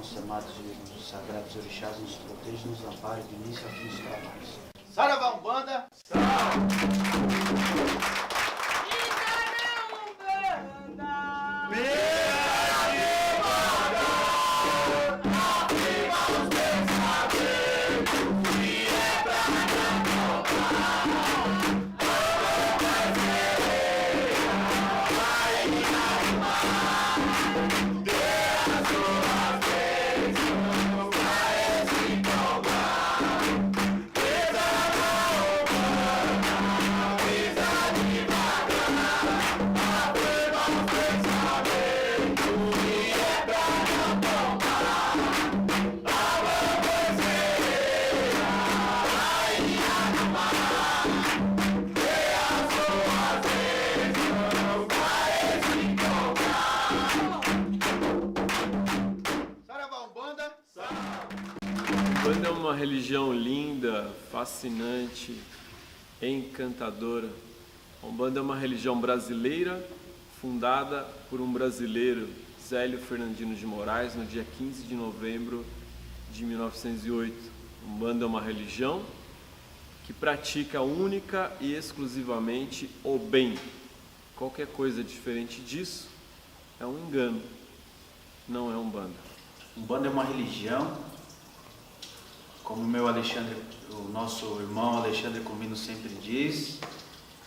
nossos amados e sagrados orixás nos protejam, nos amparem do início ao fim dos trabalhos. Saravá Umbanda! Umbanda é uma religião linda, fascinante, encantadora. A Umbanda é uma religião brasileira, fundada por um brasileiro, Zélio Fernandino de Moraes, no dia 15 de novembro de 1908. A Umbanda é uma religião que pratica única e exclusivamente o bem. Qualquer coisa diferente disso é um engano, não é Umbanda. Umbanda é uma religião, como o nosso irmão Alexandre Comino sempre diz,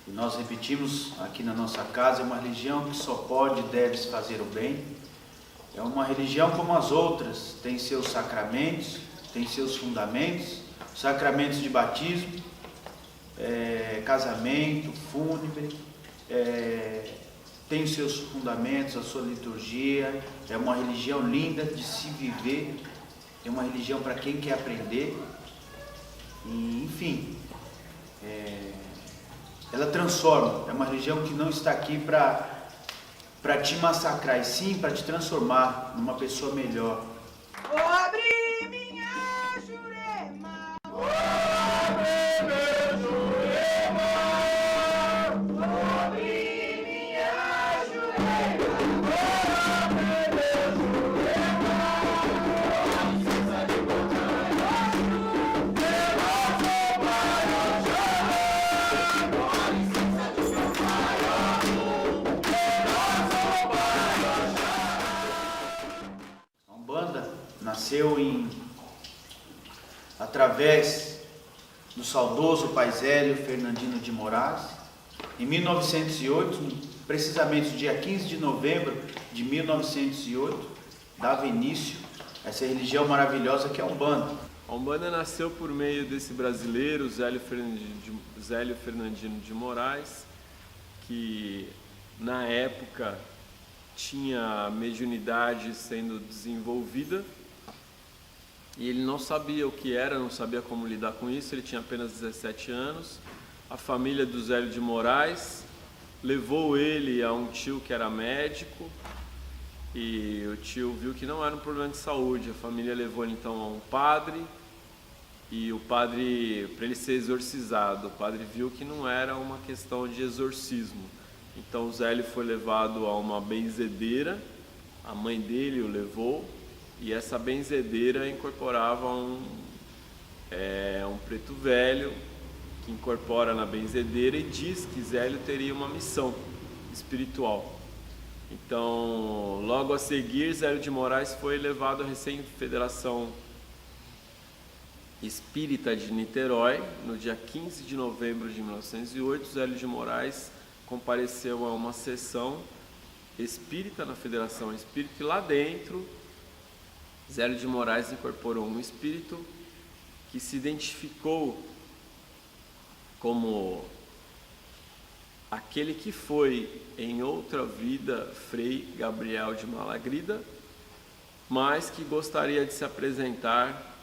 e nós repetimos aqui na nossa casa, é uma religião que só pode e deve fazer o bem. É uma religião como as outras, tem seus sacramentos, tem seus fundamentos, sacramentos de batismo, casamento, fúnebre, tem os seus fundamentos, a sua liturgia. É uma religião linda de se viver, é uma religião para quem quer aprender, e, enfim, ela transforma. É uma religião que não está aqui para te massacrar, e sim para te transformar numa pessoa melhor. Vou abrir minha Jurema, vou abrir meu Jurema, vou abrir minha Jurema, vou abrir meu Jurema, com licença de botar eu sou maior, com licença de meu maior, A Umbanda nasceu através do saudoso pai Zélio Fernandino de Moraes, em 1908, precisamente no dia 15 de novembro de 1908, dava início a essa religião maravilhosa que é a Umbanda. A Umbanda nasceu por meio desse brasileiro, Zélio Fernandino de Moraes, que na época tinha mediunidade sendo desenvolvida e ele não sabia o que era, não sabia como lidar com isso. Ele tinha apenas 17 anos. A família do Zélio de Moraes levou ele a um tio que era médico e o tio viu que não era um problema de saúde. A família levou ele então a um padre e o padre, para ele ser exorcizado, o padre viu que não era uma questão de exorcismo. Então o Zélio foi levado a uma benzedeira, a mãe dele o levou, e essa benzedeira incorporava um preto velho, que incorpora na benzedeira e diz que Zélio teria uma missão espiritual. Então, logo a seguir, Zélio de Moraes foi levado à Recém-Federação Espírita de Niterói, no dia 15 de novembro de 1908, Zélio de Moraes compareceu a uma sessão espírita na Federação Espírita e lá dentro Zélio de Moraes incorporou um espírito que se identificou como aquele que foi em outra vida Frei Gabriel de Malagrida, mas que gostaria de se apresentar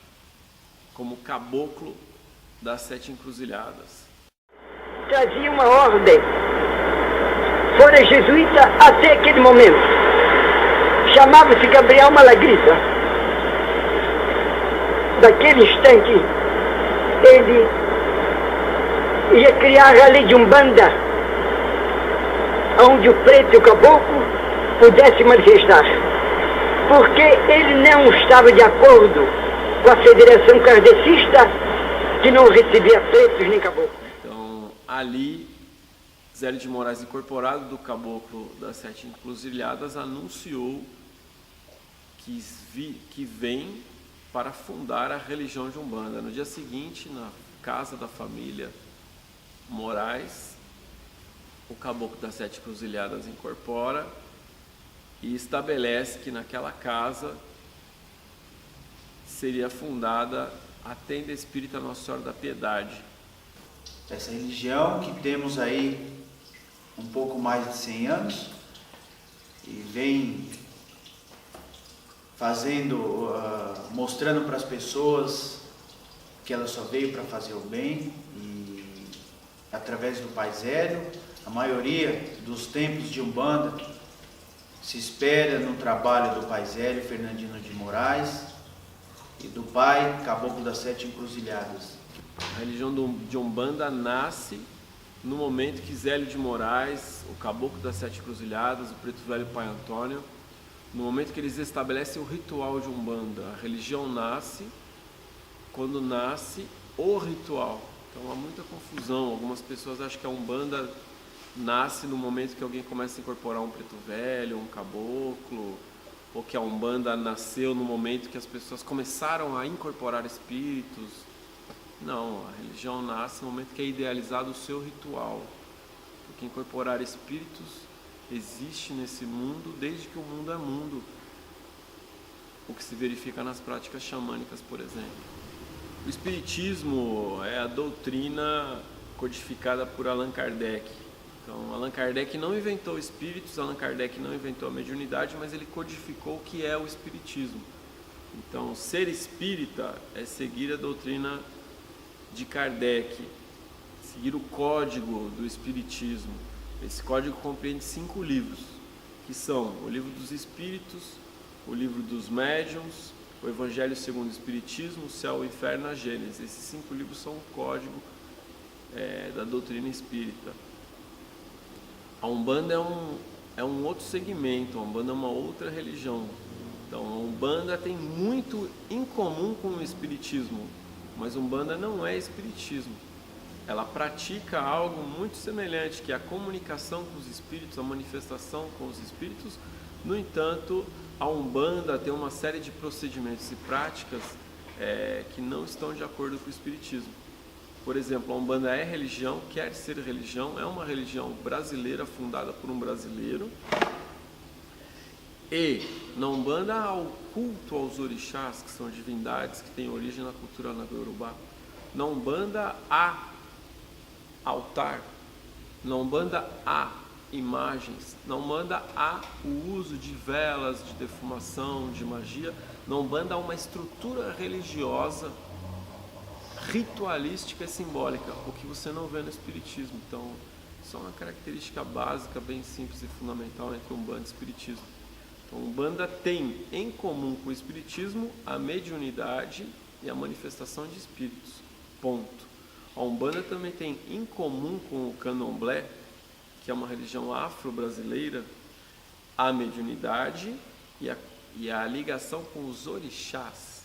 como caboclo das 7 encruzilhadas. Trazia uma ordem, fora jesuíta até aquele momento, chamava-se Gabriel Malagrida. Daquele instante, ele ia criar a lei de Umbanda, onde o preto e o caboclo pudessem manifestar. porque ele não estava de acordo com a Federação Kardecista, que não recebia pretos nem caboclos. Então, ali, Zélio de Moraes, incorporado do Caboclo das Sete Encruzilhadas, anunciou que vem para fundar a religião de Umbanda. No dia seguinte, na casa da família Moraes, o Caboclo das Sete Encruzilhadas incorpora e estabelece que naquela casa seria fundada a Tenda Espírita Nossa Senhora da Piedade. Essa religião que temos aí um pouco mais de 100 anos e vem fazendo, mostrando para as pessoas que ela só veio para fazer o bem, e através do Pai Zélio, a maioria dos templos de Umbanda se espera no trabalho do Pai Zélio Fernandino de Moraes e do Pai Caboclo das Sete Encruzilhadas. A religião de Umbanda nasce no momento que Zélio de Moraes, o Caboclo das Sete Encruzilhadas, o Preto Velho Pai Antônio, no momento que eles estabelecem o ritual de Umbanda. A religião nasce quando nasce o ritual. Então há muita confusão. Algumas pessoas acham que a Umbanda nasce no momento que alguém começa a incorporar um preto velho, um caboclo, ou que a Umbanda nasceu no momento que as pessoas começaram a incorporar espíritos. Não, a religião nasce no momento que é idealizado o seu ritual. Porque incorporar espíritos existe nesse mundo desde que o mundo é mundo. O que se verifica nas práticas xamânicas, por exemplo. O Espiritismo é a doutrina codificada por Allan Kardec. Então, Allan Kardec não inventou espíritos, Allan Kardec não inventou a mediunidade, mas ele codificou o que é o Espiritismo. Então, ser espírita é seguir a doutrina de Kardec, seguir o código do Espiritismo. Esse código compreende 5 livros, que são o Livro dos Espíritos, o Livro dos Médiuns, o Evangelho segundo o Espiritismo, o Céu, o Inferno e a Gênese. Esses 5 livros são o código da doutrina espírita. A Umbanda é um outro segmento, a Umbanda é uma outra religião. Então, a Umbanda tem muito em comum com o Espiritismo, mas Umbanda não é Espiritismo. Ela pratica algo muito semelhante, que é a comunicação com os espíritos, a manifestação com os espíritos. No entanto, a Umbanda tem uma série de procedimentos e práticas que não estão de acordo com o Espiritismo. Por exemplo, a Umbanda é religião, quer ser religião, é uma religião brasileira, fundada por um brasileiro. E na Umbanda há o culto aos orixás, que são divindades que têm origem na cultura Nagô-Yorubá. Na Umbanda há altar, na Umbanda há imagens, na Umbanda há o uso de velas, de defumação, de magia. Na Umbanda há uma estrutura religiosa, ritualística e simbólica, o que você não vê no Espiritismo. Então, isso é uma característica básica, bem simples e fundamental entre Umbanda e Espiritismo. Então, Umbanda tem em comum com o Espiritismo a mediunidade e a manifestação de espíritos. Ponto. A Umbanda também tem em comum com o Candomblé, que é uma religião afro-brasileira, a mediunidade e a ligação com os orixás.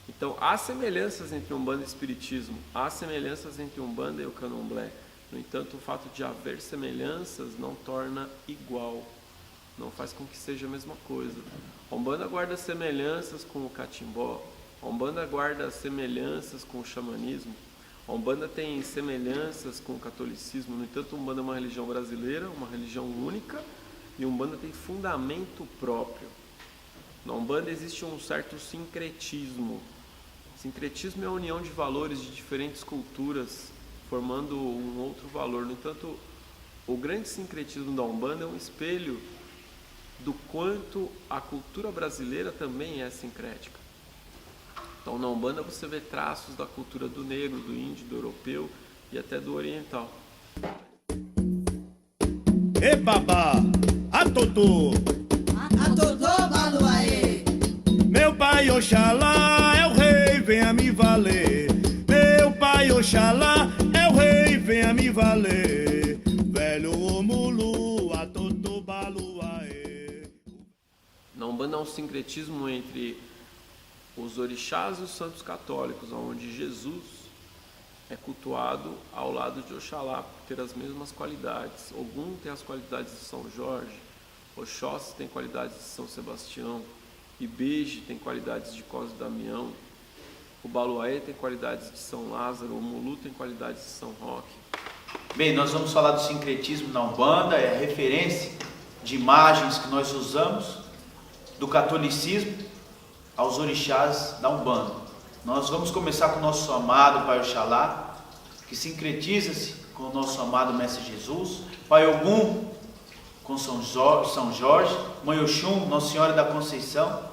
Então, há semelhanças entre Umbanda e Espiritismo, há semelhanças entre Umbanda e o Candomblé. No entanto, o fato de haver semelhanças não torna igual, não faz com que seja a mesma coisa. A Umbanda guarda semelhanças com o catimbó, a Umbanda guarda semelhanças com o xamanismo, a Umbanda tem semelhanças com o catolicismo. No entanto, a Umbanda é uma religião brasileira, uma religião única, e a Umbanda tem fundamento próprio. Na Umbanda existe um certo sincretismo. Sincretismo é a união de valores de diferentes culturas, formando um outro valor. No entanto, o grande sincretismo da Umbanda é um espelho do quanto a cultura brasileira também é sincrética. Então, na Umbanda você vê traços da cultura do negro, do índio, do europeu e até do oriental. E babá, atotô, baluaê. Meu pai Oxalá é o rei, venha me valer. Meu pai Oxalá é o rei, venha me valer. Velho Omulu, atotô, baluaê. Na Umbanda há um sincretismo entre os orixás e os santos católicos, onde Jesus é cultuado ao lado de Oxalá por ter as mesmas qualidades. Ogum tem as qualidades de São Jorge, Oxóssi tem qualidades de São Sebastião, Ibeje tem qualidades de Cosme Damião, o Baluaê tem qualidades de São Lázaro, o Mulu tem qualidades de São Roque. Bem, nós vamos falar do sincretismo na Umbanda, é a referência de imagens que nós usamos do catolicismo aos orixás da Umbanda. Nós vamos começar com o nosso amado Pai Oxalá, que sincretiza-se com o nosso amado Mestre Jesus, Pai Ogum com São Jorge, Mãe Oxum, Nossa Senhora da Conceição,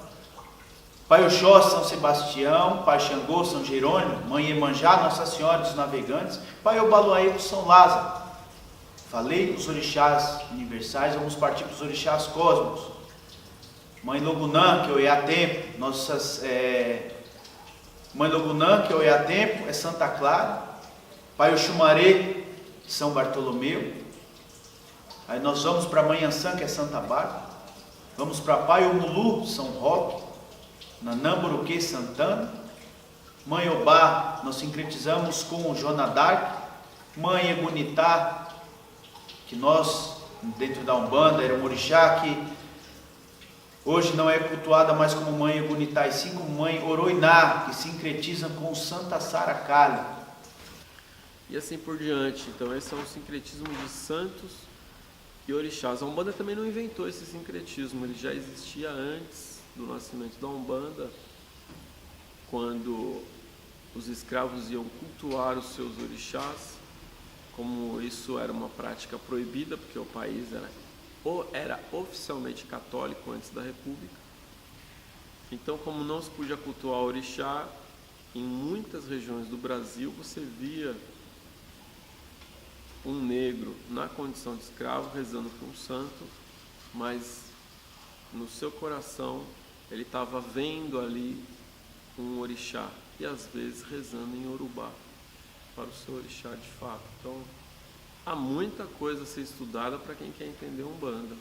Pai Oxóssi, São Sebastião, Pai Xangô, São Jerônimo, Mãe Iemanjá, Nossa Senhora dos Navegantes, Pai Obaluaê com São Lázaro. Falei dos orixás universais, vamos partir para os orixás cósmicos. Mãe Logunã, que é o Oiatempo, Mãe Logunã, que é o Oiatempo, é Santa Clara. Pai Oxumaré, São Bartolomeu. Aí nós vamos para Mãe Ansã, que é Santa Bárbara. Vamos para Pai Omulu, São Roque. Nanamburuque, Santana. Mãe Obá, nós sincretizamos com Joana d'Arc. Mãe Egunitá, que nós, dentro da Umbanda, era um orixá que hoje não é cultuada mais como Mãe Egunitá, e sim como Mãe Oroiná, que sincretiza com Santa Sara Kali. E assim por diante. Então esse é um sincretismo de santos e orixás. A Umbanda também não inventou esse sincretismo, ele já existia antes do nascimento da Umbanda, quando os escravos iam cultuar os seus orixás. Como isso era uma prática proibida, porque o país era oficialmente católico antes da República. Então, como não se podia cultuar orixá, em muitas regiões do Brasil você via um negro na condição de escravo rezando para um santo, mas no seu coração ele estava vendo ali um orixá, e às vezes rezando em Yorubá para o seu orixá de fato. Então há muita coisa a ser estudada para quem quer entender Umbanda.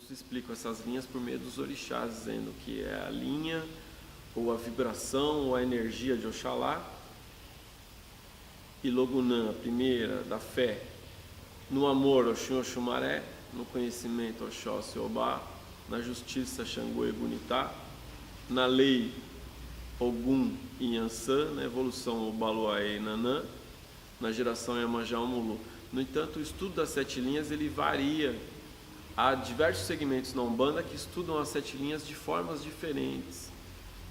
Explico essas linhas por meio dos orixás, dizendo que é a linha, ou a vibração, ou a energia de Oxalá. E Logunã, a primeira, da fé. No amor, Oxum Oxumaré. No conhecimento, Oxóssi Obá. Na justiça, Xangô e Egunitá. Na lei, Ogum e Iansã. Na evolução, Obaluaê e Nanã. Na geração, Iemanjá e Mulu. No entanto, o estudo das 7 linhas ele varia. Há diversos segmentos na Umbanda que estudam as 7 linhas de formas diferentes.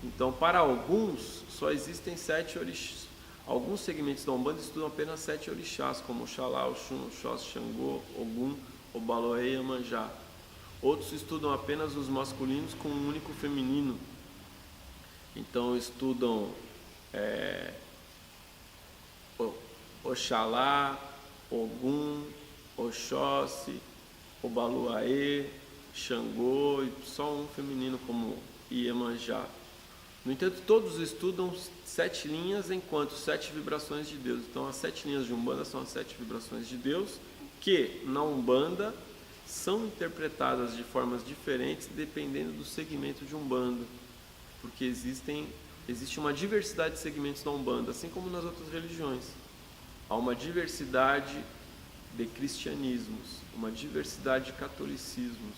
Então, para alguns, só existem 7 orixás. Alguns segmentos da Umbanda estudam apenas 7 orixás, como Oxalá, Oxum, Oxóssi, Xangô, Ogum, Obaloé e Iemanjá. Outros estudam apenas os masculinos com um único feminino. Então, estudam Oxalá, Ogum, Oxóssi, Obaluaê, Xangô e só um feminino como Iemanjá. No entanto, todos estudam 7 linhas enquanto 7 vibrações de Deus. Então, as 7 linhas de Umbanda são as 7 vibrações de Deus, que na Umbanda são interpretadas de formas diferentes dependendo do segmento de Umbanda, porque existe uma diversidade de segmentos na Umbanda, assim como nas outras religiões. Há uma diversidade de cristianismos, uma diversidade de catolicismos,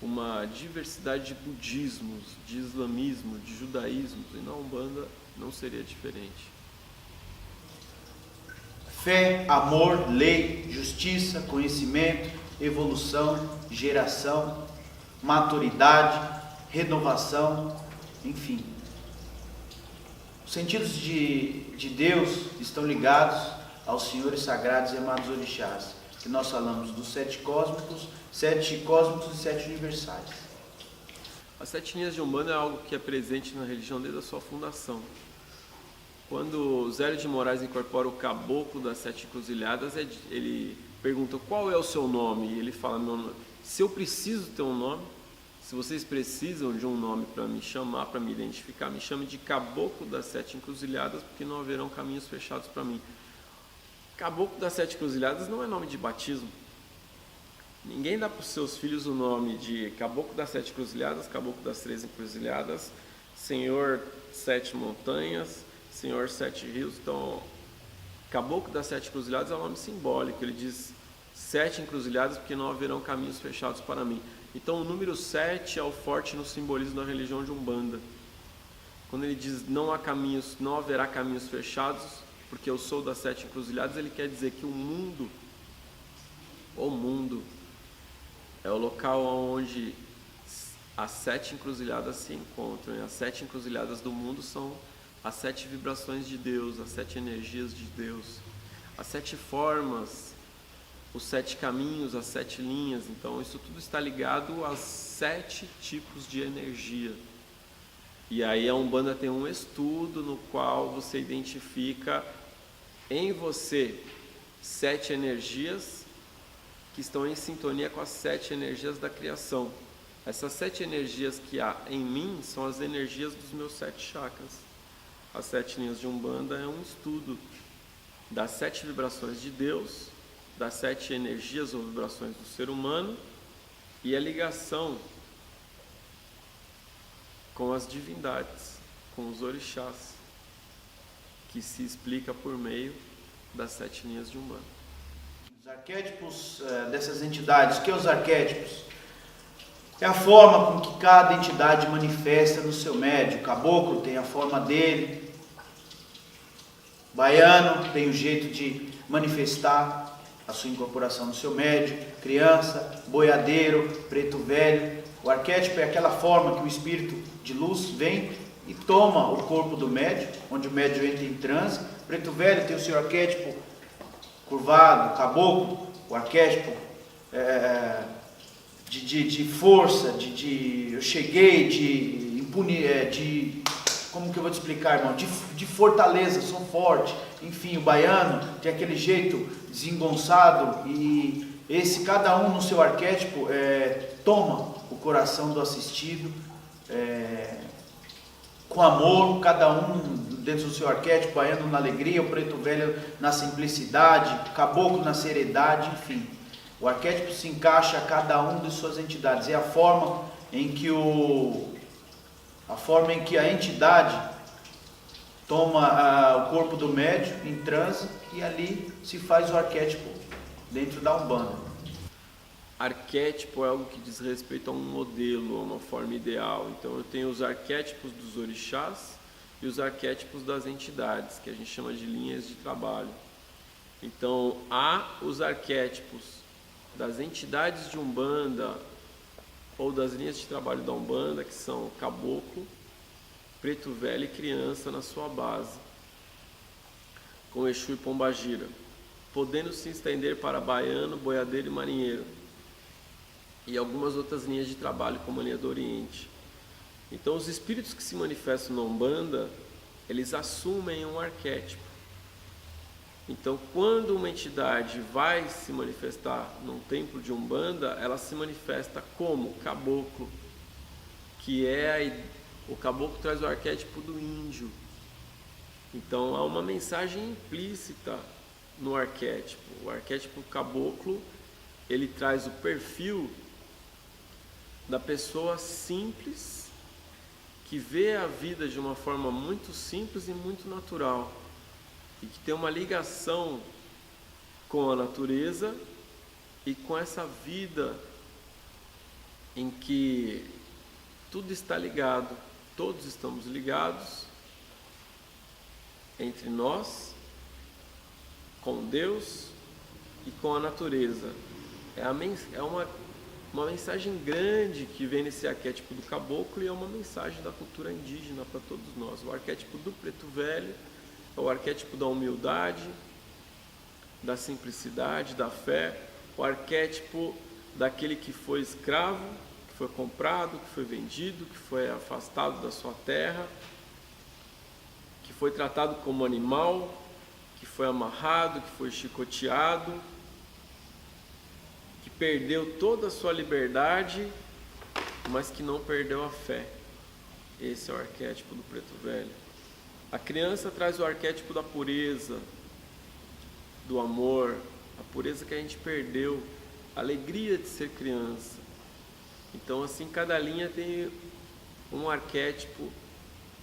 uma diversidade de budismos, de islamismo, de judaísmos, e na Umbanda não seria diferente. Fé, amor, lei, justiça, conhecimento, evolução, geração, maturidade, renovação, enfim. Os sentidos de Deus estão ligados aos senhores sagrados e amados orixás, que nós falamos dos 7 cósmicos e 7 universais. As 7 linhas de Umbanda é algo que é presente na religião desde a sua fundação. Quando Zélio de Moraes incorpora o caboclo das 7 encruzilhadas, ele pergunta qual é o seu nome, e ele fala, meu nome. Se eu preciso ter um nome, se vocês precisam de um nome para me chamar, para me identificar, me chame de caboclo das 7 encruzilhadas, porque não haverão caminhos fechados para mim. Caboclo das 7 encruzilhadas não é nome de batismo. Ninguém dá para os seus filhos o nome de caboclo das 7 encruzilhadas, caboclo das 3 encruzilhadas, senhor 7 montanhas, senhor 7 rios. Então, caboclo das 7 encruzilhadas é um nome simbólico. Ele diz 7 encruzilhadas porque não haverão caminhos fechados para mim. Então o número 7 é o forte no simbolismo da religião de Umbanda. Quando ele diz não haverá caminhos fechados, porque eu sou das 7 encruzilhadas, ele quer dizer que o mundo é o local onde as 7 encruzilhadas se encontram. E as 7 encruzilhadas do mundo são as 7 vibrações de Deus, as 7 energias de Deus, as 7 formas, os 7 caminhos, as 7 linhas. Então isso tudo está ligado aos 7 tipos de energia. E aí a Umbanda tem um estudo no qual você identifica em você 7 energias que estão em sintonia com as 7 energias da criação. Essas 7 energias que há em mim são as energias dos meus 7 chakras. As 7 linhas de Umbanda é um estudo das 7 vibrações de Deus, das 7 energias ou vibrações do ser humano e a ligação com as divindades, com os orixás, que se explica por meio das 7 linhas de Umbanda. Os arquétipos dessas entidades, o que é os arquétipos? É a forma com que cada entidade manifesta no seu médium. O caboclo tem a forma dele, o baiano tem o jeito de manifestar a sua incorporação no seu médium, criança, boiadeiro, preto velho. O arquétipo é aquela forma que o espírito de luz vem e toma o corpo do médium, onde o médium entra em transe. Preto velho tem o seu arquétipo curvado, caboclo, o arquétipo de força, eu cheguei, como que eu vou te explicar, irmão? De fortaleza, sou forte. Enfim, o baiano tem aquele jeito desengonçado e cada um no seu arquétipo toma o coração do assistido com amor, cada um dentro do seu arquétipo, o baiano na alegria, o preto velho na simplicidade, o caboclo na seriedade, enfim. O arquétipo se encaixa a cada um de suas entidades. É a forma em que a entidade toma o corpo do médium em transe e ali se faz o arquétipo dentro da Umbanda. Arquétipo é algo que diz respeito a um modelo, a uma forma ideal. Então eu tenho os arquétipos dos orixás e os arquétipos das entidades, que a gente chama de linhas de trabalho. Então há os arquétipos das entidades de Umbanda ou das linhas de trabalho da Umbanda, que são caboclo, preto velho e criança na sua base, com Exu e Pombagira, podendo se estender para baiano, boiadeiro e marinheiro, e algumas outras linhas de trabalho, como a linha do Oriente. Então os espíritos que se manifestam na Umbanda, eles assumem um arquétipo. Então quando uma entidade vai se manifestar num templo de Umbanda, ela se manifesta como caboclo, que o caboclo traz o arquétipo do índio. Então há uma mensagem implícita no arquétipo. O arquétipo caboclo, ele traz o perfil da pessoa simples, que vê a vida de uma forma muito simples e muito natural, e que tem uma ligação com a natureza e com essa vida em que tudo está ligado, todos estamos ligados entre nós, com Deus e com a natureza. É uma mensagem grande que vem nesse arquétipo do caboclo, e é uma mensagem da cultura indígena para todos nós. O arquétipo do preto velho é o arquétipo da humildade, da simplicidade, da fé, o arquétipo daquele que foi escravo, que foi comprado, que foi vendido, que foi afastado da sua terra, que foi tratado como animal, que foi amarrado, que foi chicoteado, que perdeu toda a sua liberdade, mas que não perdeu a fé. Esse é o arquétipo do preto velho. A criança traz o arquétipo da pureza, do amor, a pureza que a gente perdeu, a alegria de ser criança. Então, assim, cada linha tem um arquétipo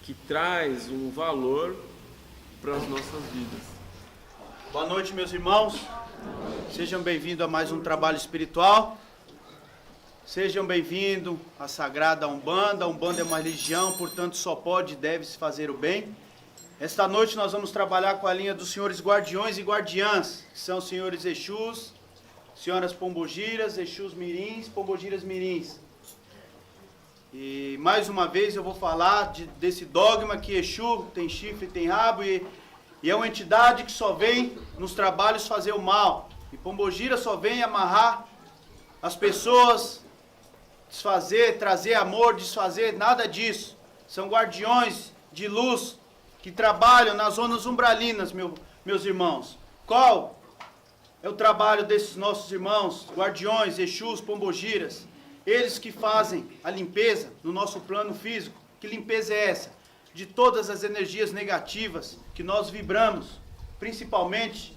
que traz um valor para as nossas vidas. Boa noite, meus irmãos. Sejam bem-vindos a mais um trabalho espiritual. Sejam bem-vindos à Sagrada Umbanda. A Umbanda é uma religião, portanto só pode e deve se fazer o bem. Esta noite nós vamos trabalhar com a linha dos senhores guardiões e guardiãs, que são os senhores Exus, senhoras Pombogiras, Exus Mirins, Pombogiras Mirins. E mais uma vez eu vou falar desse dogma que Exu tem chifre, tem rabo e é uma entidade que só vem nos trabalhos fazer o mal. E Pombogira só vem amarrar as pessoas, desfazer, trazer amor, desfazer, nada disso. São guardiões de luz que trabalham nas zonas umbralinas, meus irmãos. Qual é o trabalho desses nossos irmãos, guardiões, Exus, Pombogiras? Eles que fazem a limpeza no nosso plano físico. Que limpeza é essa? De todas as energias negativas que nós vibramos, principalmente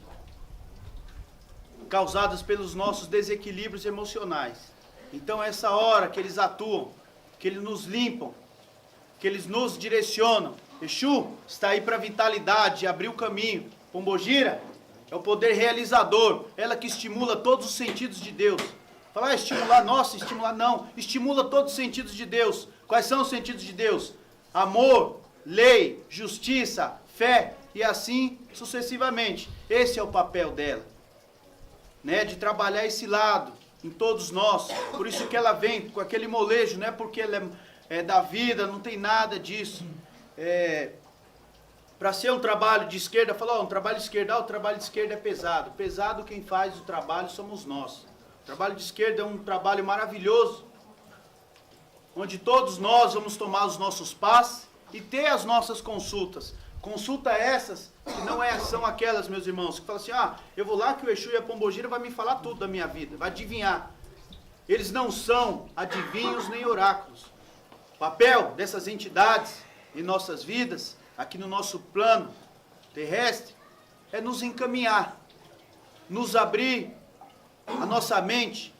causadas pelos nossos desequilíbrios emocionais. Então, essa hora que eles atuam, que eles nos limpam, que eles nos direcionam. Exu está aí para a vitalidade, abrir o caminho. Pombogira é o poder realizador, ela que estimula todos os sentidos de Deus. Falar estimular, nossa, estimular não. Estimula todos os sentidos de Deus. Quais são os sentidos de Deus? Amor, lei, justiça, fé e assim sucessivamente. Esse é o papel dela, né? De trabalhar esse lado em todos nós. Por isso que ela vem com aquele molejo, não é porque ela é da vida, não tem nada disso. Para ser um trabalho de esquerda, falar, um trabalho de esquerda, o trabalho de esquerda é pesado. Pesado quem faz o trabalho somos nós. O trabalho de esquerda é um trabalho maravilhoso, onde todos nós vamos tomar os nossos passes e ter as nossas consultas. Consulta essas que não são aquelas, meus irmãos, que falam assim, eu vou lá que o Exu e a Pombogira vai me falar tudo da minha vida, vai adivinhar. Eles não são adivinhos nem oráculos. O papel dessas entidades em nossas vidas, aqui no nosso plano terrestre, é nos encaminhar, nos abrir a nossa mente,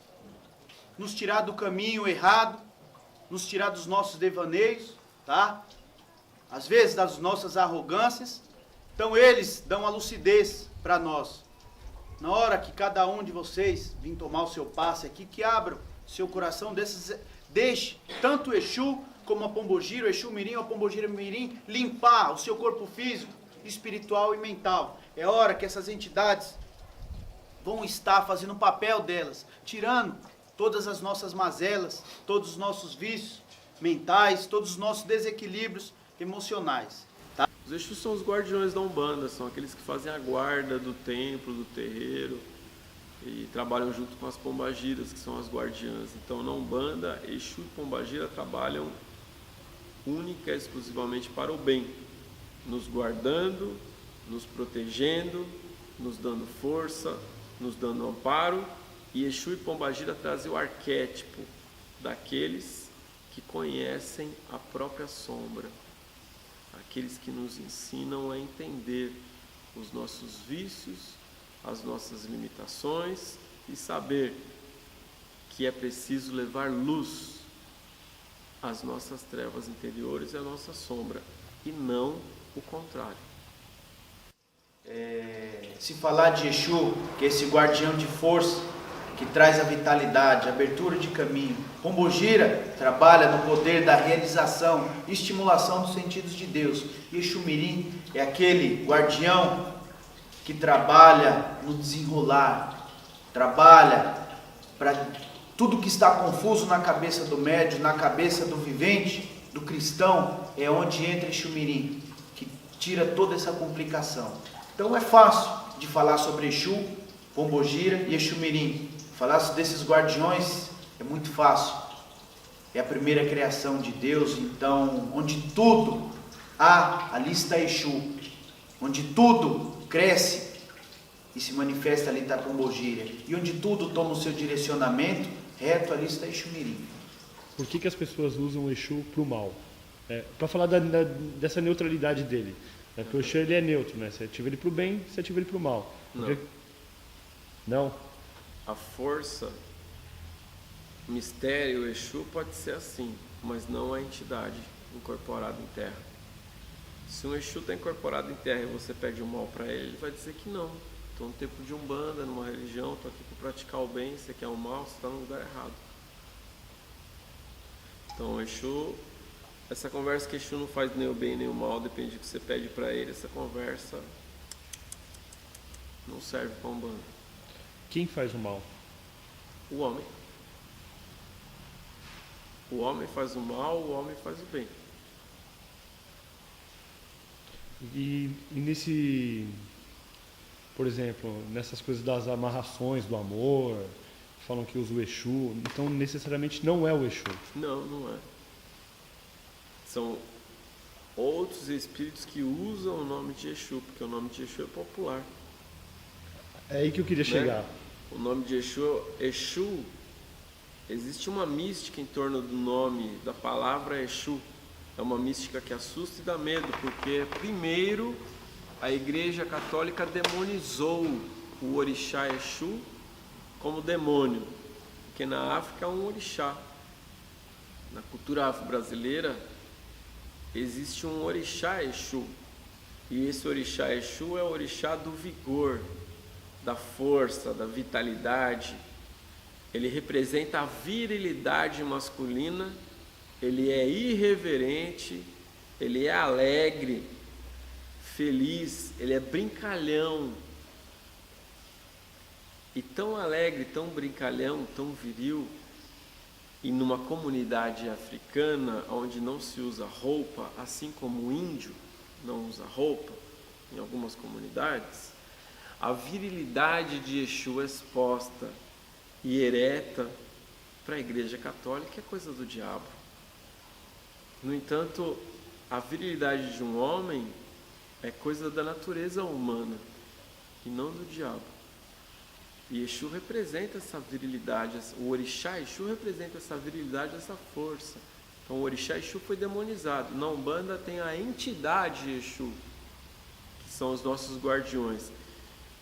nos tirar do caminho errado, nos tirar dos nossos devaneios, tá? Às vezes das nossas arrogâncias. Então eles dão a lucidez para nós. Na hora que cada um de vocês vir tomar o seu passe aqui, que abram seu coração, deixe tanto o Exu como a Pombogira, o Exu Mirim ou a Pombogira Mirim, limpar o seu corpo físico, espiritual e mental. É hora que essas entidades vão estar fazendo o papel delas, tirando todas as nossas mazelas, todos os nossos vícios mentais, todos os nossos desequilíbrios emocionais. Tá? Os Exus são os guardiões da Umbanda, são aqueles que fazem a guarda do templo, do terreiro, e trabalham junto com as Pombagiras, que são as guardiãs. Então, na Umbanda, Exu e Pombagira trabalham única e exclusivamente para o bem, nos guardando, nos protegendo, nos dando força, nos dando amparo. E Exu e Pombagira trazem o arquétipo daqueles que conhecem a própria sombra, aqueles que nos ensinam a entender os nossos vícios, as nossas limitações e saber que é preciso levar luz às nossas trevas interiores e à nossa sombra, e não o contrário. Se falar de Exu, que é esse guardião de força, que traz a vitalidade, a abertura de caminho. Pombogira trabalha no poder da realização e estimulação dos sentidos de Deus. E Exu Mirim é aquele guardião que trabalha no desenrolar, trabalha para tudo que está confuso na cabeça do médium, na cabeça do vivente, do cristão, é onde entra Exu Mirim, que tira toda essa complicação. Então é fácil de falar sobre Exu, Pombogira e Exu Mirim. Falar desses guardiões é muito fácil. É a primeira criação de Deus, então, onde tudo há, ali está Exu. Onde tudo cresce e se manifesta, ali está Pombogira. E onde tudo toma o seu direcionamento reto, ali está Exu Mirim. Por que as pessoas usam o Exu para o mal? Para falar dessa neutralidade dele. Porque o Exu ele é neutro, né? Você ativa ele para o bem, você ativa ele para o mal. Não? A força, mistério, Exu pode ser assim, mas não a entidade incorporada em terra. Se um Exu está incorporado em terra e você pede o mal para ele vai dizer que não. Estou no tempo de Umbanda, numa religião, estou aqui para praticar o bem, você quer o mal, você está no lugar errado. Então, Exu, essa conversa que Exu não faz nem o bem nem o mal, depende do que você pede para ele, essa conversa não serve para Umbanda. Quem faz o mal? O homem. O homem faz o mal, o homem faz o bem. E nesse, por exemplo, nessas coisas das amarrações do amor, falam que usa o Exu, então necessariamente não é o Exu. Não, não é. São outros espíritos que usam o nome de Exu, porque o nome de Exu é popular. É aí que eu queria chegar. O nome de Exu, existe uma mística em torno do nome, da palavra Exu. É uma mística que assusta e dá medo, porque primeiro a Igreja Católica demonizou o orixá Exu como demônio, porque na África é um orixá. Na cultura afro-brasileira existe um orixá Exu, e esse orixá Exu é o orixá do vigor, da força, da vitalidade. Ele representa a virilidade masculina, ele é irreverente, ele é alegre, feliz, ele é brincalhão. E tão alegre, tão brincalhão, tão viril, e numa comunidade africana onde não se usa roupa, assim como o índio não usa roupa, em algumas comunidades, a virilidade de Exu exposta e ereta para a Igreja Católica é coisa do diabo. No entanto, a virilidade de um homem é coisa da natureza humana e não do diabo. E Exu representa essa virilidade, o orixá Exu representa essa virilidade, essa força. Então o orixá Exu foi demonizado. Na Umbanda tem a entidade Exu, que são os nossos guardiões.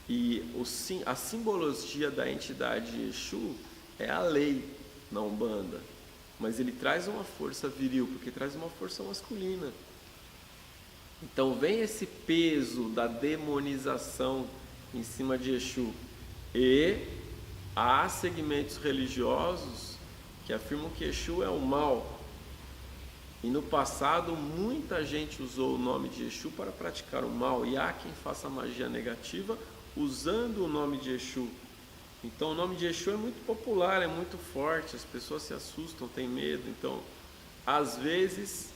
E a simbologia da entidade Exu é a lei na Umbanda. Mas ele traz uma força viril, porque traz uma força masculina. Então vem esse peso da demonização em cima de Exu. E há segmentos religiosos que afirmam que Exu é o mal. E no passado muita gente usou o nome de Exu para praticar o mal. E há quem faça magia negativa usando o nome de Exu. Então o nome de Exu é muito popular, é muito forte, as pessoas se assustam, têm medo. Então, às vezes,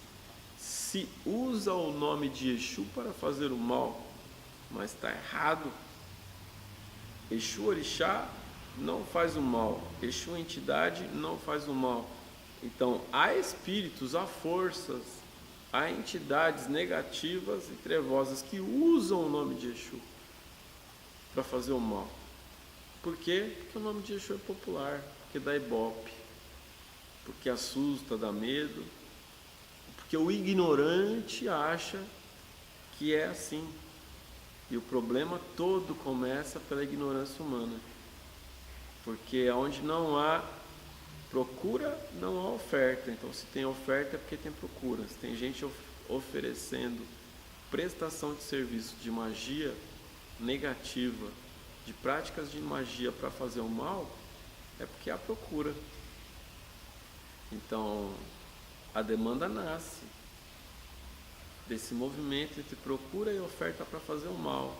se usa o nome de Exu para fazer o mal, mas está errado. Exu orixá não faz o mal, Exu entidade não faz o mal. Então, há espíritos, há forças, há entidades negativas e trevosas que usam o nome de Exu para fazer o mal. Por quê? Porque o nome de Exu é popular, porque dá ibope, porque assusta, dá medo, porque o ignorante acha que é assim. E o problema todo começa pela ignorância humana, porque onde não há procura, não há oferta. Então, se tem oferta é porque tem procura. Se tem gente oferecendo prestação de serviço de magia negativa, de práticas de magia para fazer o mal, É porque há procura. Então, a demanda nasce desse movimento entre procura e oferta para fazer o mal,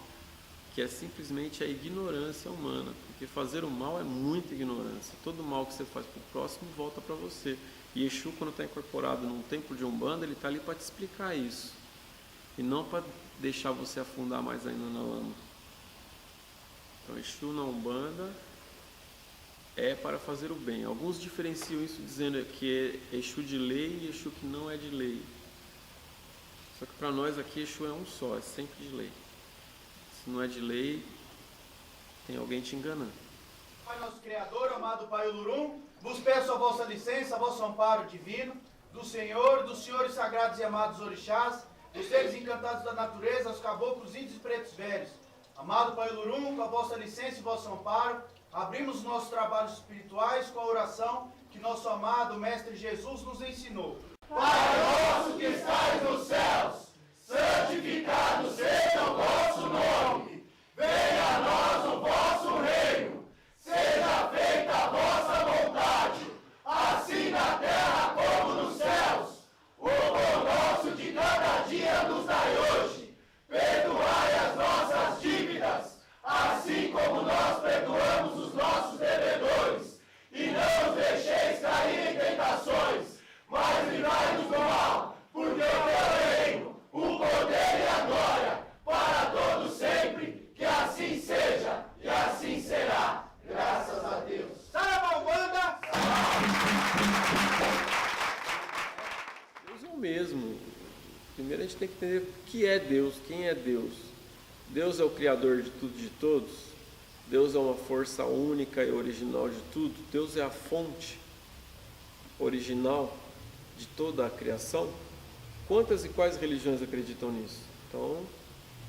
que é simplesmente a ignorância humana, porque fazer o mal é muita ignorância. Todo mal que você faz para o próximo volta para você. E Exu, quando está incorporado num templo de Umbanda, ele está ali para te explicar isso, e não para deixar você afundar mais ainda na lama. Então, Exu na Umbanda é para fazer o bem. Alguns diferenciam isso dizendo que é Exu de lei e Exu que não é de lei. Só que para nós aqui Exu é um só, é sempre de lei. Se não é de lei, tem alguém te enganando. Pai nosso Criador, amado Pai Olorum, vos peço a vossa licença, a vosso amparo divino, do Senhor, dos senhores sagrados e amados orixás, dos seres encantados da natureza, os caboclos, índios e pretos velhos. Amado Pai Olorum, com a vossa licença e vosso amparo, abrimos os nossos trabalhos espirituais com a oração que nosso amado Mestre Jesus nos ensinou. Pai nosso que estais nos céus, santificado seja o vosso nome. Venha a nós o vosso reino. Seja feita a vossa vontade, assim na terra como nos céus. O pão nosso de cada dia nos dai hoje. Perdoai as nossas dívidas, assim como nós perdoamos os nossos devedores. E não os deixeis cair em tentações, mas livrai-nos do mal, porque o teu reino, o poder e a glória, para todos sempre, que assim seja e assim será. Graças a Deus. Salve, Umbanda! Deus é o mesmo. Primeiro a gente tem que entender o que é Deus, quem é Deus. Deus é o Criador de tudo e de todos. Deus é uma força única e original de tudo. Deus é a fonte original de toda a criação. Quantas e quais religiões acreditam nisso? Então,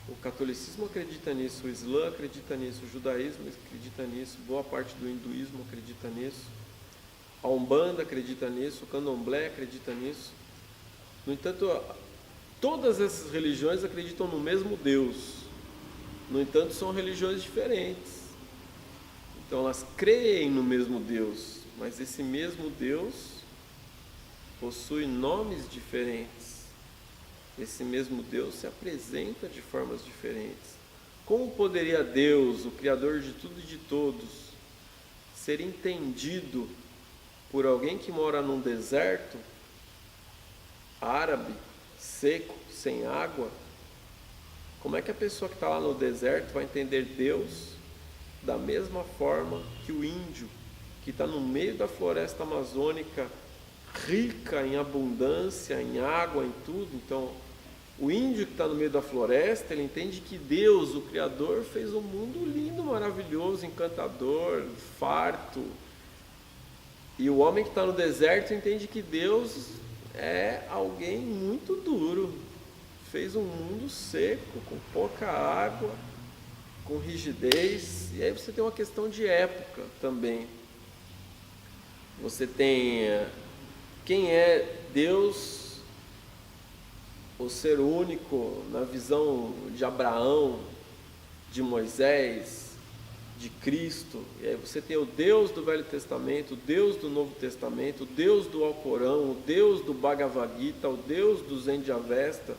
o catolicismo acredita nisso, o Islã acredita nisso, o judaísmo acredita nisso, boa parte do hinduísmo acredita nisso, a Umbanda acredita nisso, o Candomblé acredita nisso. No entanto, todas essas religiões acreditam no mesmo Deus. No entanto, são religiões diferentes. Então, elas creem no mesmo Deus, mas esse mesmo Deus possui nomes diferentes. Esse mesmo Deus se apresenta de formas diferentes. Como poderia Deus, o Criador de tudo e de todos, ser entendido por alguém que mora num deserto árabe, seco, sem água? Como é que a pessoa que está lá no deserto vai entender Deus da mesma forma que o índio, que está no meio da floresta amazônica, rica em abundância, em água, em tudo? Então, o índio que está no meio da floresta, ele entende que Deus, o Criador, fez um mundo lindo, maravilhoso, encantador, farto. E o homem que está no deserto entende que Deus é alguém muito duro. Fez um mundo seco, com pouca água, com rigidez. E aí você tem uma questão de época também. Você tem quem é Deus, o ser único, na visão de Abraão, de Moisés, de Cristo. E aí você tem o Deus do Velho Testamento, o Deus do Novo Testamento, o Deus do Alcorão, o Deus do Bhagavad Gita, o Deus do Zen de Avesta.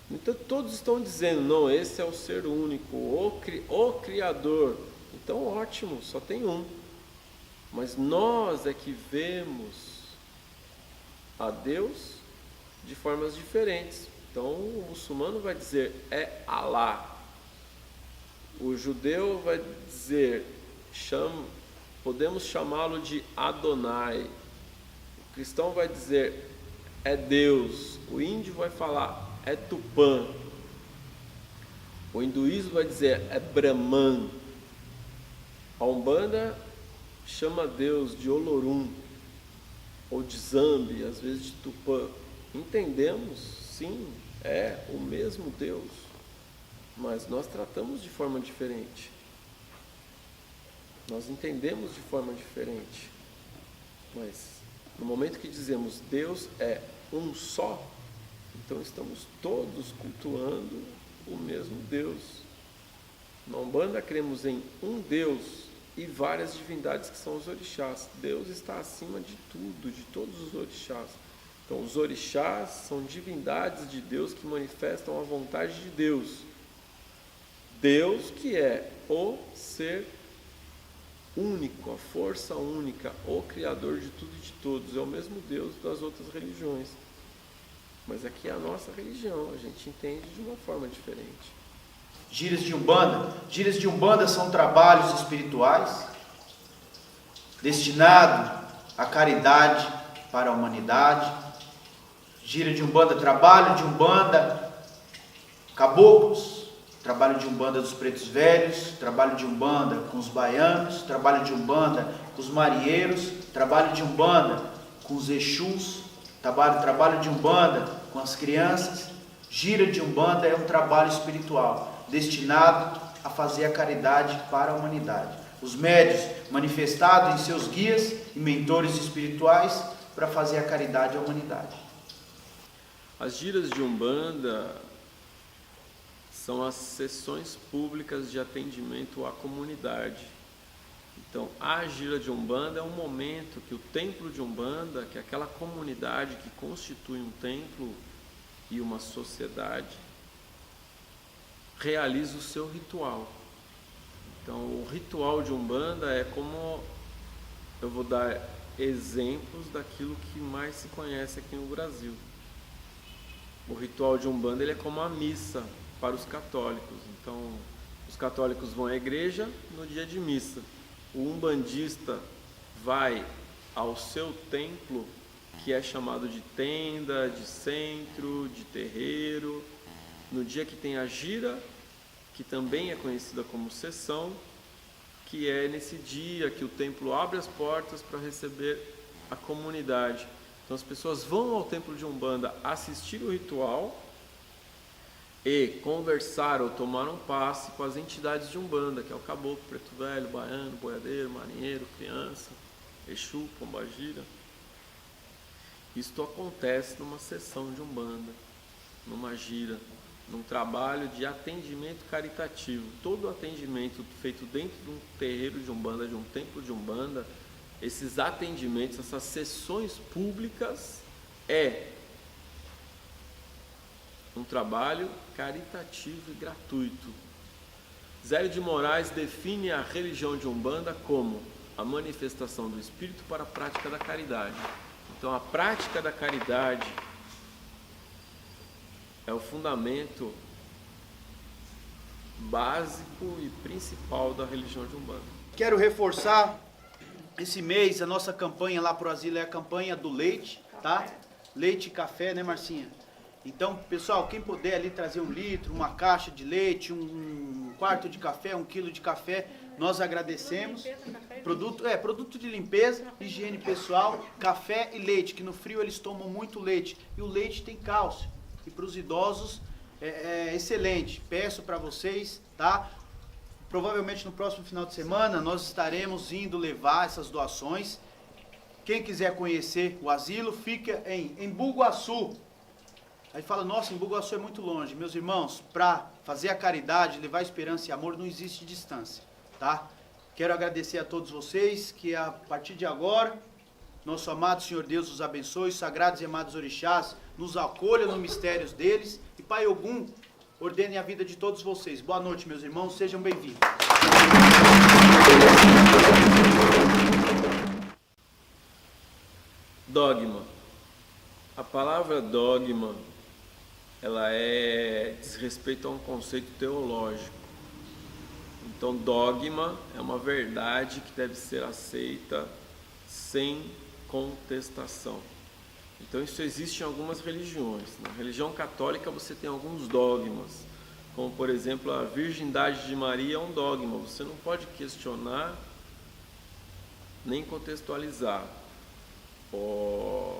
Então todos estão dizendo, não, esse é o ser único, o Criador. Então ótimo, só tem um. Mas nós é que vemos a Deus de formas diferentes. Então o muçulmano vai dizer é Alá, o judeu vai dizer podemos chamá-lo de Adonai, o cristão vai dizer é Deus, o índio vai falar é Tupã, o hinduísmo vai dizer é Brahman, a Umbanda chama Deus de Olorum ou de Zambi, às vezes de Tupã. Entendemos, sim, é o mesmo Deus, mas nós tratamos de forma diferente. Nós entendemos de forma diferente. Mas no momento que dizemos Deus é um só, então estamos todos cultuando o mesmo Deus. Na Umbanda cremos em um Deus, e várias divindades que são os orixás. Deus está acima de tudo, de todos os orixás. Então, os orixás são divindades de Deus que manifestam a vontade de Deus. Deus que é o ser único, a força única, o Criador de tudo e de todos. É o mesmo Deus das outras religiões. Mas aqui é a nossa religião, a gente entende de uma forma diferente. Giras de Umbanda. Giras de Umbanda são trabalhos espirituais destinados à caridade para a humanidade. Gira de Umbanda, trabalho de Umbanda, caboclos, trabalho de Umbanda dos pretos velhos, trabalho de Umbanda com os baianos, trabalho de Umbanda com os marinheiros, trabalho de Umbanda com os exus, trabalho de Umbanda com as crianças. Gira de Umbanda é um trabalho espiritual destinado a fazer a caridade para a humanidade. Os médios manifestados em seus guias e mentores espirituais para fazer a caridade à humanidade. As giras de Umbanda são as sessões públicas de atendimento à comunidade. Então, a gira de Umbanda é um momento que o templo de Umbanda, que é aquela comunidade que constitui um templo e uma sociedade, realiza o seu ritual. Então, o ritual de Umbanda é como, eu vou dar exemplos daquilo que mais se conhece aqui no Brasil. O ritual de Umbanda ele é como a missa para os católicos. Então, os católicos vão à igreja no dia de missa. O umbandista vai ao seu templo, que é chamado de tenda, de centro, de terreiro, no dia que tem a gira, que também é conhecida como sessão, que é nesse dia que o templo abre as portas para receber a comunidade. Então as pessoas vão ao templo de Umbanda assistir o ritual e conversar ou tomar um passe com as entidades de Umbanda, que é o caboclo, preto velho, baiano, boiadeiro, marinheiro, criança, exu, pombagira. Isto acontece numa sessão de Umbanda, numa gira, num trabalho de atendimento caritativo. Todo atendimento feito dentro de um terreiro de Umbanda, de um templo de Umbanda, esses atendimentos, essas sessões públicas, é um trabalho caritativo e gratuito. Zélio de Moraes define a religião de Umbanda como a manifestação do Espírito para a prática da caridade. Então, a prática da caridade é o fundamento básico e principal da religião de Umbanda. Quero reforçar esse mês a nossa campanha lá pro asilo é a campanha do leite, tá? Leite e café, né, Marcinha? Então, pessoal, quem puder ali trazer 1 litro, uma caixa de leite, um quarto de café, 1 quilo de café, nós agradecemos. Produto de limpeza, higiene pessoal, café e leite, que no frio eles tomam muito leite. E o leite tem cálcio. E para os idosos é excelente. Peço para vocês, tá? Provavelmente no próximo final de semana nós estaremos indo levar essas doações. Quem quiser conhecer o asilo, fica em Embu-Guaçu. Aí fala, nossa, Embu-Guaçu é muito longe. Meus irmãos, para fazer a caridade, levar esperança e amor, não existe distância, tá? Quero agradecer a todos vocês, que a partir de agora, nosso amado Senhor Deus os abençoe, os sagrados e amados orixás nos acolha nos mistérios deles, e Pai Ogum ordene a vida de todos vocês. Boa noite, meus irmãos, sejam bem-vindos. Dogma. A palavra dogma, ela diz respeito a um conceito teológico. Então, dogma é uma verdade que deve ser aceita sem contestação. Então, isso existe em algumas religiões. Na religião católica você tem alguns dogmas, como, por exemplo, a virgindade de Maria é um dogma. Você não pode questionar nem contextualizar. A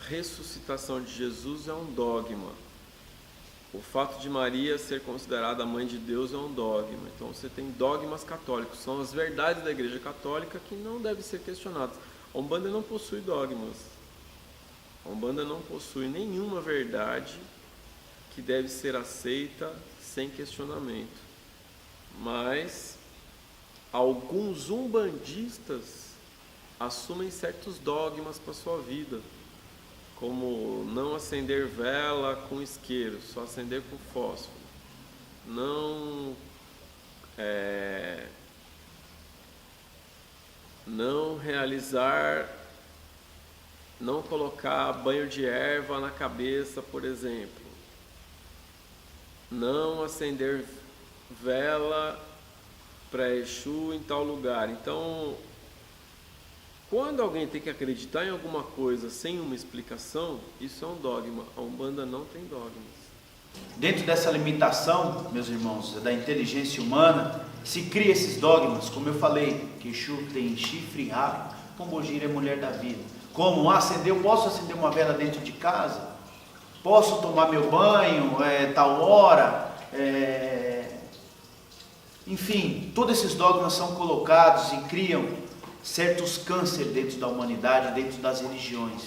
ressuscitação de Jesus é um dogma. O fato de Maria ser considerada a mãe de Deus é um dogma. Então você tem dogmas católicos, são as verdades da Igreja Católica que não devem ser questionadas. A Umbanda não possui dogmas. A Umbanda não possui nenhuma verdade que deve ser aceita sem questionamento. Mas alguns umbandistas assumem certos dogmas para a sua vida, como não acender vela com isqueiro, só acender com fósforo, não colocar banho de erva na cabeça, por exemplo, não acender vela para Exu em tal lugar. Então, quando alguém tem que acreditar em alguma coisa sem uma explicação, isso é um dogma. A Umbanda não tem dogmas. Dentro dessa limitação, meus irmãos, da inteligência humana, se cria esses dogmas, como eu falei, que Exu tem chifre e rabo, Pombogira é mulher da vida. Como eu posso acender uma vela dentro de casa? Posso tomar meu banho tal hora? Enfim, todos esses dogmas são colocados e criam certos cânceres dentro da humanidade, dentro das religiões.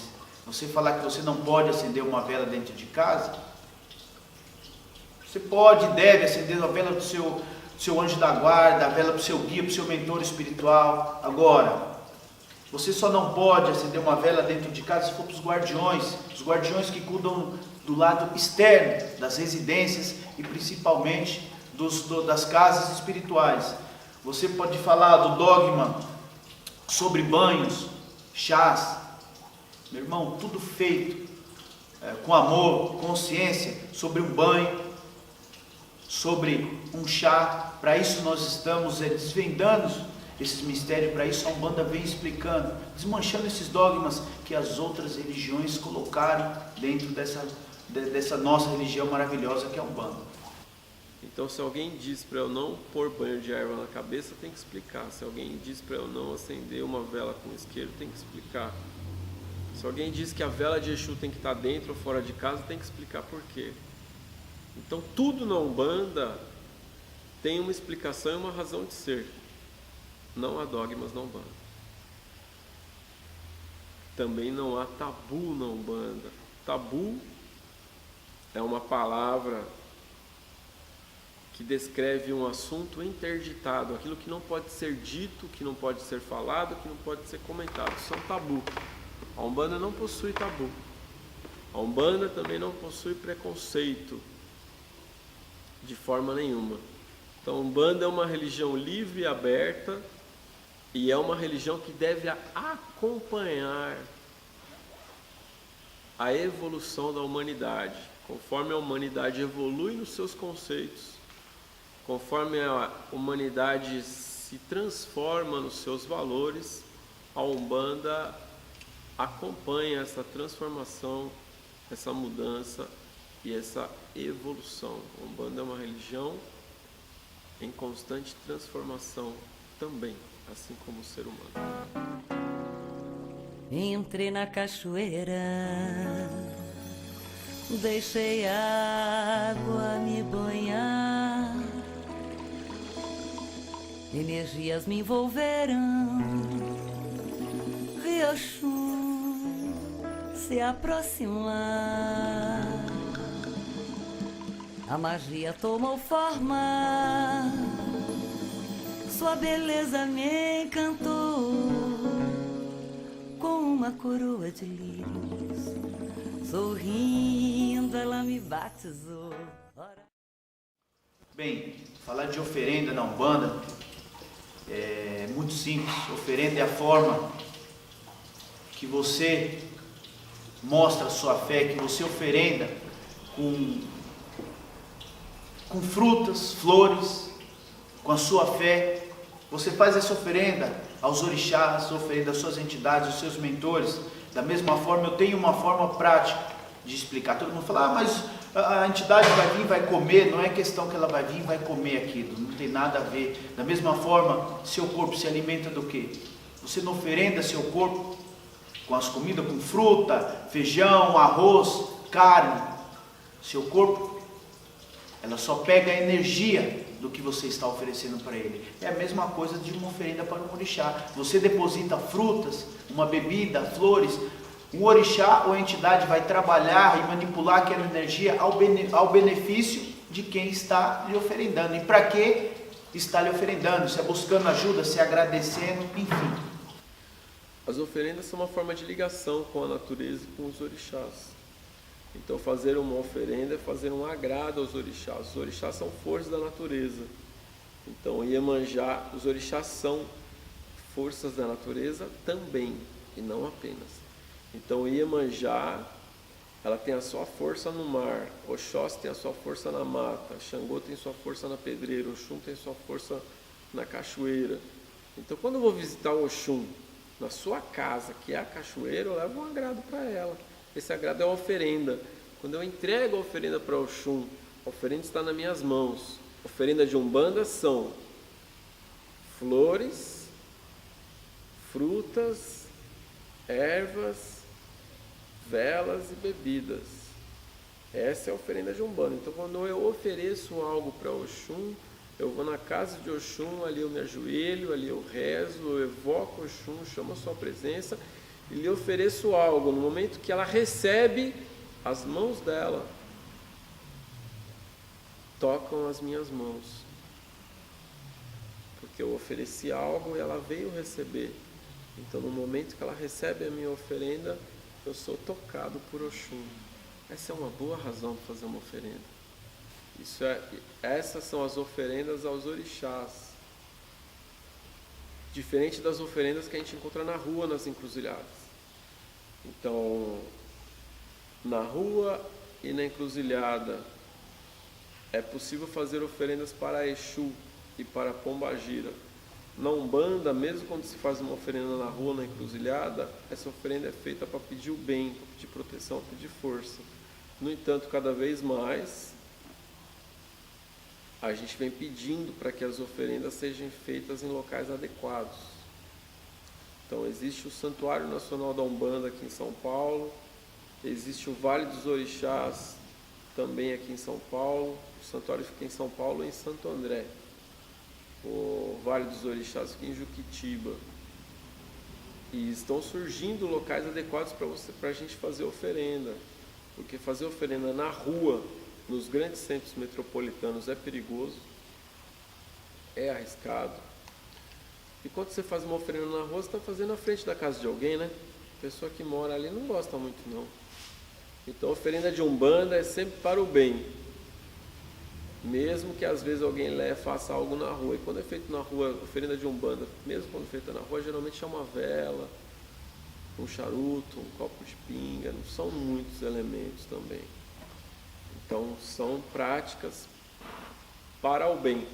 Você falar que você não pode acender uma vela dentro de casa, você pode e deve acender uma vela do seu anjo da guarda, a vela para o seu guia, para o seu mentor espiritual. Agora, você só não pode acender uma vela dentro de casa se for para os guardiões que cuidam do lado externo das residências e principalmente das casas espirituais. Você pode falar do dogma sobre banhos, chás, meu irmão, tudo feito com amor, consciência, sobre um banho, sobre um chá. Para isso nós estamos desvendando esses mistérios, para isso a Umbanda vem explicando, desmanchando esses dogmas que as outras religiões colocaram dentro dessa nossa religião maravilhosa que é a Umbanda. Então, se alguém diz para eu não pôr banho de erva na cabeça, tem que explicar. Se alguém diz para eu não acender uma vela com isqueiro, tem que explicar. Se alguém diz que a vela de Exu tem que estar dentro ou fora de casa, tem que explicar por quê. Então, tudo na Umbanda tem uma explicação e uma razão de ser. Não há dogmas na Umbanda. Também não há tabu na Umbanda. Tabu é uma palavra que descreve um assunto interditado, aquilo que não pode ser dito, que não pode ser falado, que não pode ser comentado. Isso é um tabu. A Umbanda não possui tabu. A Umbanda também não possui preconceito de forma nenhuma. Então, a Umbanda é uma religião livre e aberta, e é uma religião que deve acompanhar a evolução da humanidade. Conforme a humanidade evolui nos seus conceitos, conforme a humanidade se transforma nos seus valores, a Umbanda acompanha essa transformação, essa mudança e essa evolução. A Umbanda é uma religião em constante transformação também, assim como o ser humano. Entrei na cachoeira, deixei a água me banhar, energias me envolveram, vi Exu se aproximar, a magia tomou forma, sua beleza me encantou, com uma coroa de lírios, sorrindo ela me batizou. Bem, falar de oferenda na Umbanda é muito simples. Oferenda é a forma que você mostra a sua fé, que você oferenda com frutas, flores, com a sua fé. Você faz essa oferenda aos orixás, oferenda às suas entidades, aos seus mentores. Da mesma forma, eu tenho uma forma prática de explicar. Todo mundo fala, mas a entidade vai vir, vai comer. Não é questão que ela vai vir e vai comer aquilo, não tem nada a ver. Da mesma forma, seu corpo se alimenta do quê? Você não oferenda seu corpo com as comidas, com fruta, feijão, arroz, carne. Seu corpo, ela só pega a energia do que você está oferecendo para ele. É a mesma coisa de uma oferenda para um orixá. Você deposita frutas, uma bebida, flores, um orixá ou a entidade vai trabalhar e manipular aquela energia ao benefício de quem está lhe oferendando. E para quê? está lhe oferendando, se é buscando ajuda, se é agradecendo, enfim. As oferendas são uma forma de ligação com a natureza e com os orixás. Então fazer uma oferenda é fazer um agrado aos orixás. Os orixás são forças da natureza. Então Iemanjá, os orixás são forças da natureza também, e não apenas. Então Iemanjá, ela tem a sua força no mar, Oxóssi tem a sua força na mata, Xangô tem sua força na pedreira, Oxum tem sua força na cachoeira. Então quando eu vou visitar o Oxum na sua casa, que é a cachoeira, eu levo um agrado para ela. Esse agrado é uma oferenda. Quando eu entrego a oferenda para o Oxum, a oferenda está nas minhas mãos. Oferenda de Umbanda são flores, frutas, ervas, velas e bebidas. Essa é a oferenda de Umbanda. Então quando eu ofereço algo para Oxum, eu vou na casa de Oxum, ali eu me ajoelho, ali eu rezo, eu evoco Oxum, chamo a sua presença e lhe ofereço algo. No momento que ela recebe, as mãos dela tocam as minhas mãos, porque eu ofereci algo e ela veio receber. Então no momento que ela recebe a minha oferenda, eu sou tocado por Oxum. Essa é uma boa razão para fazer uma oferenda. Essas são as oferendas aos orixás. Diferente das oferendas que a gente encontra na rua, nas encruzilhadas. Então, na rua e na encruzilhada, é possível fazer oferendas para Exu e para Pombagira. Na Umbanda, mesmo quando se faz uma oferenda na rua, na encruzilhada, essa oferenda é feita para pedir o bem, para pedir proteção, para pedir força. No entanto, cada vez mais, a gente vem pedindo para que as oferendas sejam feitas em locais adequados. Então existe o Santuário Nacional da Umbanda aqui em São Paulo, existe o Vale dos Orixás também aqui em São Paulo, o santuário fica em São Paulo e em Santo André. O Vale dos Orixás fica em Juquitiba. E estão surgindo locais adequados para a gente fazer oferenda, porque fazer oferenda na rua, nos grandes centros metropolitanos, é perigoso, é arriscado. E quando você faz uma oferenda na rua, você está fazendo na frente da casa de alguém, né? A pessoa que mora ali não gosta muito, não. Então a oferenda de Umbanda é sempre para o bem, mesmo que às vezes alguém faça algo na rua. E quando é feito na rua, oferenda de Umbanda, mesmo quando feita na rua, geralmente é uma vela, um charuto, um copo de pinga, não são muitos elementos também. Então são práticas para o bem.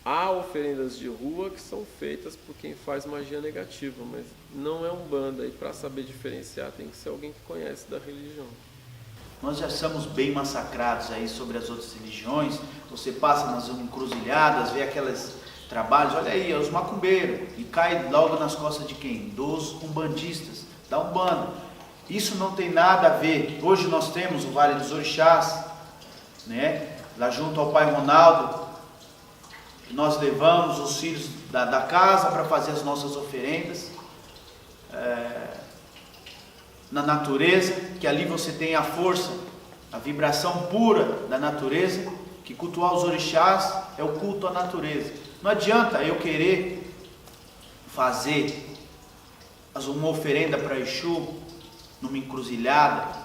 Há oferendas de rua que são feitas por quem faz magia negativa, mas não é Umbanda, e para saber diferenciar tem que ser alguém que conhece da religião. Nós já estamos bem massacrados aí sobre as outras religiões. Você passa nas encruzilhadas, vê aqueles trabalhos, olha aí, é os macumbeiros, e cai logo nas costas de quem? Dos umbandistas, da Umbanda. Isso não tem nada a ver. Hoje nós temos o Vale dos Orixás, né? Lá junto ao Pai Ronaldo, que nós levamos os filhos da casa para fazer as nossas oferendas. Na natureza, que ali você tem a força, a vibração pura da natureza, que cultuar os orixás é o culto à natureza. Não adianta eu querer fazer uma oferenda para Exu numa encruzilhada,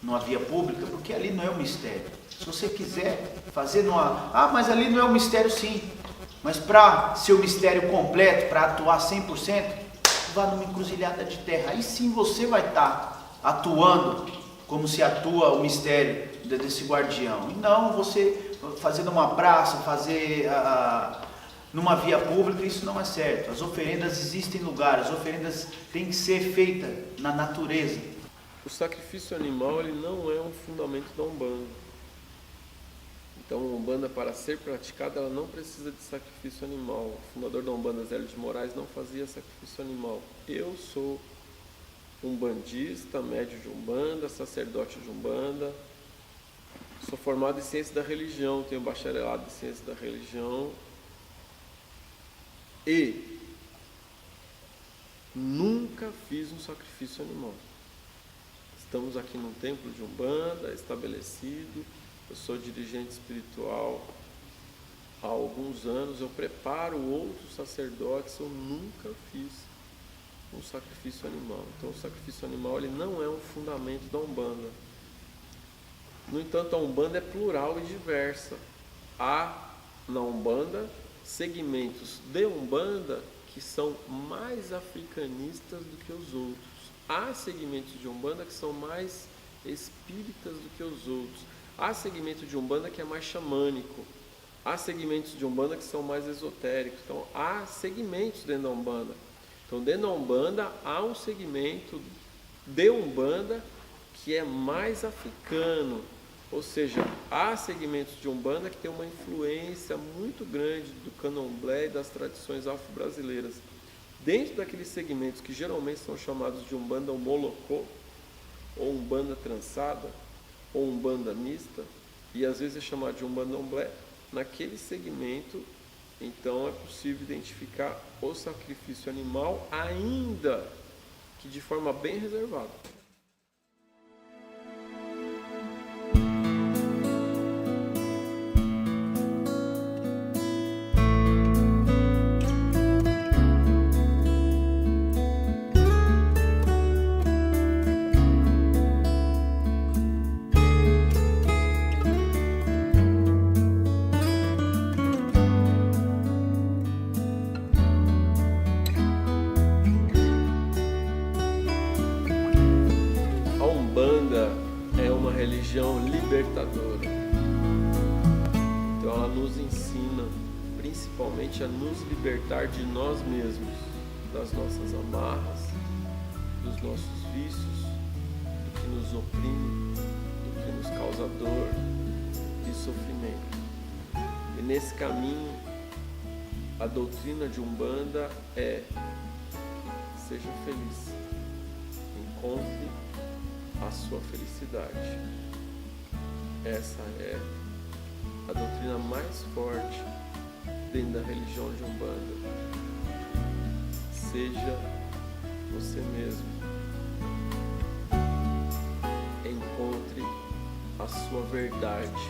numa via pública, porque ali não é um mistério. Se você quiser fazer mas ali não é um mistério, sim. Mas para ser o mistério completo, para atuar 100%, vá numa encruzilhada de terra. Aí sim você vai estar atuando como se atua o mistério desse guardião. E não você fazer numa praça, fazer numa via pública, isso não é certo. As oferendas existem em lugares, as oferendas têm que ser feitas na natureza. O sacrifício animal ele não é um fundamento da Umbanda. Então a Umbanda, para ser praticada, ela não precisa de sacrifício animal. O fundador da Umbanda, Zélio de Moraes, não fazia sacrifício animal. Eu sou umbandista, médio de Umbanda, sacerdote de Umbanda, sou formado em ciência da religião, tenho bacharelado em ciência da religião e nunca fiz um sacrifício animal. Estamos aqui num templo de Umbanda estabelecido, eu sou dirigente espiritual há alguns anos eu preparo outros sacerdotes, eu nunca fiz um sacrifício animal. Então o sacrifício animal ele não é um fundamento da Umbanda. No entanto, a Umbanda é plural e diversa. Há na Umbanda segmentos de Umbanda que são mais africanistas do que os outros. Há segmentos de Umbanda que são mais espíritas do que os outros. Há segmento de Umbanda que é mais xamânico. Há segmentos de Umbanda que são mais esotéricos. Então, há segmentos dentro da Umbanda. Então, dentro da Umbanda, há um segmento de Umbanda que é mais africano. Ou seja, há segmentos de Umbanda que tem uma influência muito grande do candomblé e das tradições afro-brasileiras. Dentro daqueles segmentos que geralmente são chamados de Umbanda molocô, ou Umbanda trançada, ou Umbanda mista, e às vezes é chamado de Umbanda Omblé, naquele segmento, então é possível identificar o sacrifício animal, ainda que de forma bem reservada. Religião libertadora. Então ela nos ensina principalmente a nos libertar de nós mesmos, das nossas amarras, dos nossos vícios, do que nos oprime, do que nos causa dor e sofrimento. E nesse caminho, a doutrina de Umbanda é: seja feliz, encontre a sua felicidade. Essa é a doutrina mais forte dentro da religião de Umbanda. Seja você mesmo. Encontre a sua verdade.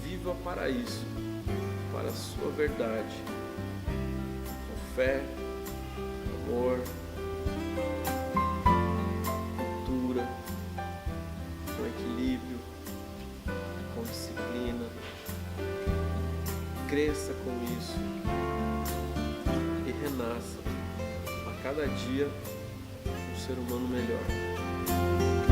Viva para isso, para a sua verdade. Com fé, amor, com equilíbrio, com disciplina. Cresça com isso e renasça a cada dia um ser humano melhor.